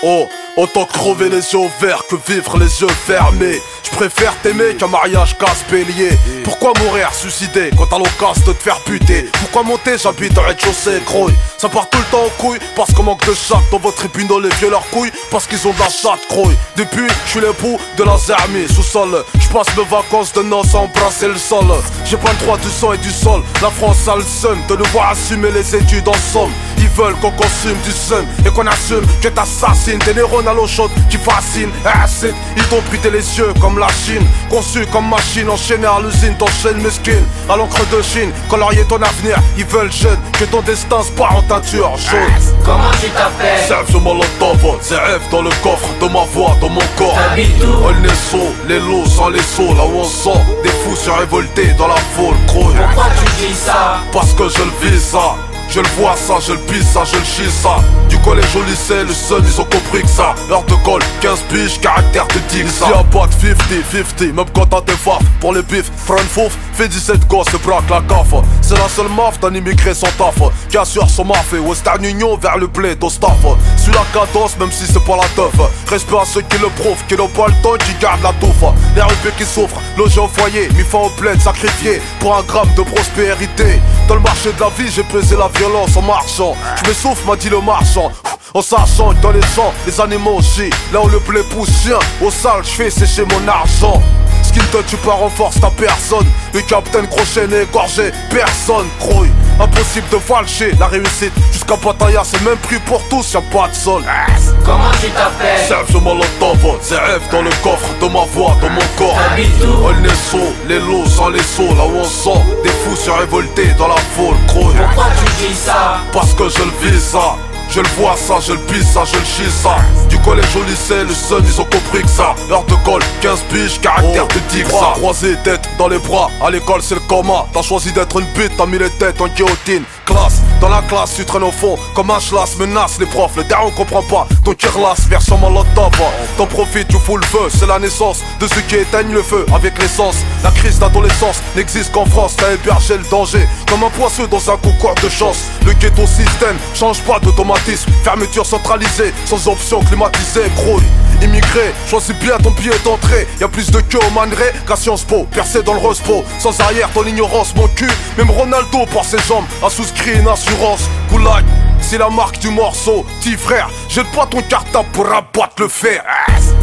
Oh, autant crever les yeux ouverts que vivre les yeux fermés. Je préfère t'aimer qu'un mariage casse-bélier. Pourquoi mourir suicidé quand t'as l'occasion de te faire buter? Pourquoi monter, j'habite au rez-de-chaussée, croy. Ça part tout le temps en couille parce qu'on manque de chatte dans votre tribunal, les vieux leurs couilles parce qu'ils ont de la chatte, croy. Depuis, je suis l'époux de la zermie sous-sol. Je passe mes vacances de noces à embrasser le sol. J'ai pas le droit du sang et du sol. La France a le seum de nous voir assumer les études en somme. Ils veulent qu'on consume du seum et qu'on assume que t'assassines des neurones à l'eau chaude qui fascinent. Acide, ils t'ont brûlé les yeux comme la Chine. Conçu comme machine enchaînée à l'usine, t'enchaînes mesquine à l'encre de Chine. Colorier ton avenir, ils veulent jeune que ton destin se part en teinture jaune. Comment tu t'appelles? Serve sur Molotov, c'est rêve dans le coffre de ma voix, dans mon corps. T'habites où? On est saut, les lots sans les sauts, là où on sent des fous se révolter dans la foule, croix. Pourquoi tu dis ça? Parce que je le vis ça. Je le vois ça, je le pisse ça, je le chie ça. Du collège au lycée, le seul, ils ont compris que ça. Heure de colle, 15 piges, caractère de dick ça. Ici y'a pas de 50-50, même quand t'as des faffes. Pour les bifs, front fouf, fait 17 gosses et braque la gaffe. C'est la seule maf d'un immigré sans taf qui assure son maf et Western Union vers le blé au staff. Suis la cadence, même si c'est pas la teuf. Respect à ceux qui le prouvent, qui n'ont pas le temps, qui gardent la touffe. Les RUP qui souffrent, logés au foyer, mis fin au plaid, sacrifié pour un gramme de prospérité. Dans le marché de la vie, j'ai pesé la violence en marchant. Je m'essouffle, m'a dit le marchand. En sachant que dans les champs, les animaux aussi. Là où le blé pousse chien, au sale, je fais sécher mon argent. Skin te tu pas renforce ta personne. Le capitaine crochet n'est égorgé, personne croy. Impossible de falcher la réussite. Jusqu'à Pattaya, c'est même prix pour tous, y'a pas de sol. Comment tu t'appelles? Serve sur Molotov, c'est rêve dans le coffre de ma voix, dans mon corps. T'habites où? On est saut, les lots sans les sauts, là où on sent des fous se révolter dans la foule, croy. Pourquoi tu dis ça? Parce que je le vis ça. Je le vois ça, je le pisse ça, je le chie ça. Du collège au lycée, le seul, ils ont compris que ça. Heure de colle, 15 piges, caractère de dick ça. Croisé, tête dans les bras, à l'école c'est le coma. T'as choisi d'être une bite, t'as mis les têtes en guillotine. Classe, dans la classe tu traînes au fond comme un schlass, menace les profs. Le daron comprend pas, ton kirlas, version Molotov. T'en profites, tu fous le feu, c'est la naissance de ceux qui éteignent le feu avec l'essence. La crise d'adolescence n'existe qu'en France, t'as hébergé le danger comme un poisseux dans un concours de chance. Le ghetto système change pas d'automatisme. Fermeture centralisée, sans option climatisée, grouille. Immigré, choisis bien ton billet d'entrée. Y'a plus de queue au manerai qu'à Sciences Po, percé dans le respo. Sans arrière, ton ignorance, mon cul. Même Ronaldo pour ses jambes a souscrit une assurance. Goulag, c'est la marque du morceau. Petit frère, jette pas ton cartable pour abattre le fer.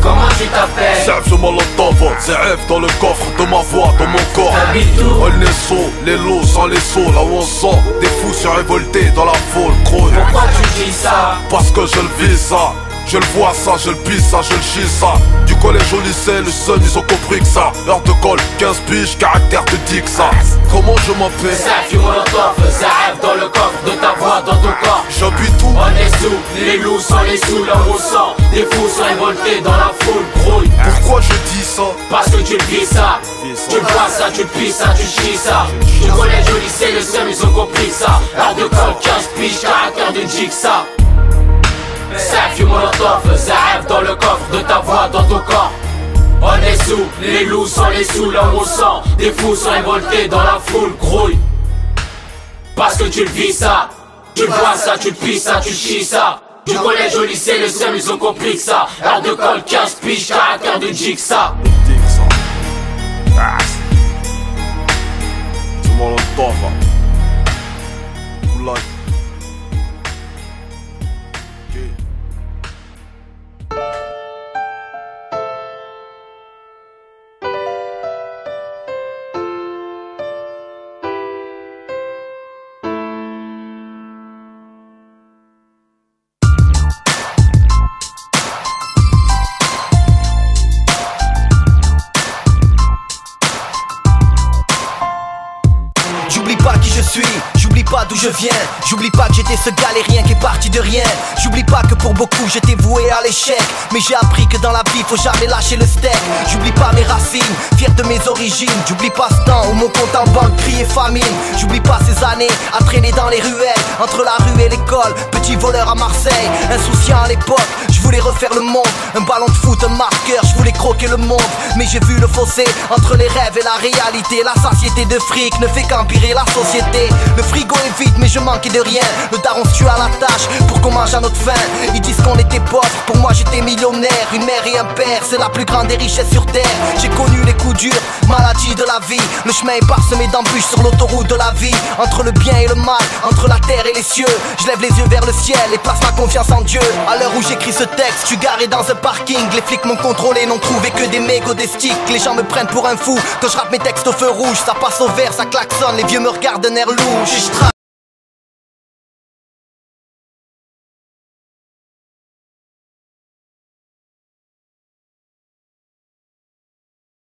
Comment tu t'appelles? Serve sur Molotov, c'est rêve dans le coffre de ma voix, dans mon corps. T'habites où? On est saut, les lots sans les sauts, là où on sent des fous se révolter dans la foule, croy. Pourquoi tu dis ça? Parce que je le vis ça. Je le vois ça, je le pisse ça, je le chie ça. Du collège au lycée, le seul, ils ont compris que ça. Heure de colle, 15 piges, caractère de dick ça. Comment je m'appelle? Serve Molotov, ça rêve dans le coffre de ta voix, dans ton corps. J'habite où? On est sous, les loups sans les sous, là où on sent des fous se révolter dans la foule, grouille. Pourquoi je dis ça? Parce que tu le vis ça. Tu le vois ça, tu le pisses ça, tu chies ça. Du collège au lycée, le seum, ils ont compris ça. Heure de colle, 15 piges, caractère de dick ça. Serve Molotov, ça rêve dans le coffre de ta voix, dans ton corps. On est sous, les loups sans les sous, là où on sent des fous se révolter dans la foule, grouille. Parce que tu le vis ça. Tu le vois ça, tu le pisses ça, tu chies ça. Du collège au lycée, le seum, ils ont compris que ça. Heure de colle, 15 piges, caractère de dick ça. C'est Molotov. Goulag. J'oublie pas qui je suis, j'oublie pas d'où je viens. J'oublie pas que j'étais ce galérien qui est parti de rien. J'oublie pas que pour beaucoup j'étais voué à l'échec. Mais j'ai appris que dans la vie faut jamais lâcher le steak. J'oublie pas mes racines, fier de mes origines. J'oublie pas ce temps où mon compte en banque criait famine. J'oublie pas ces années à traîner dans les ruelles, entre la rue et l'école, petit voleur à Marseille. Insouciant à l'époque, je voulais refaire le monde. Un ballon de foot, un marqueur, je voulais croquer le monde. Mais j'ai vu le fossé entre les rêves et la réalité. La satiété de fric ne fait qu'empirer la société. Le frigo allait vite mais je manquais de rien. Le daron se tue à la tâche pour qu'on mange à notre faim. Ils disent qu'on était pauvres, pour moi j'étais millionnaire. Une mère et un père, c'est la plus grande des richesses sur terre. J'ai connu les coups durs, maladie de la vie. Le chemin est parsemé d'embûches sur l'autoroute de la vie. Entre le bien et le mal, entre la terre et les cieux, je lève les yeux vers le ciel et place ma confiance en Dieu. À l'heure où j'écris ce texte, je suis garé dans un parking. Les flics m'ont contrôlé, n'ont trouvé que des mégots, des sticks. Les gens me prennent pour un fou quand je rappe mes textes au feu rouge. Ça passe au vert, ça klaxonne, les vieux me regardent d'un air louche.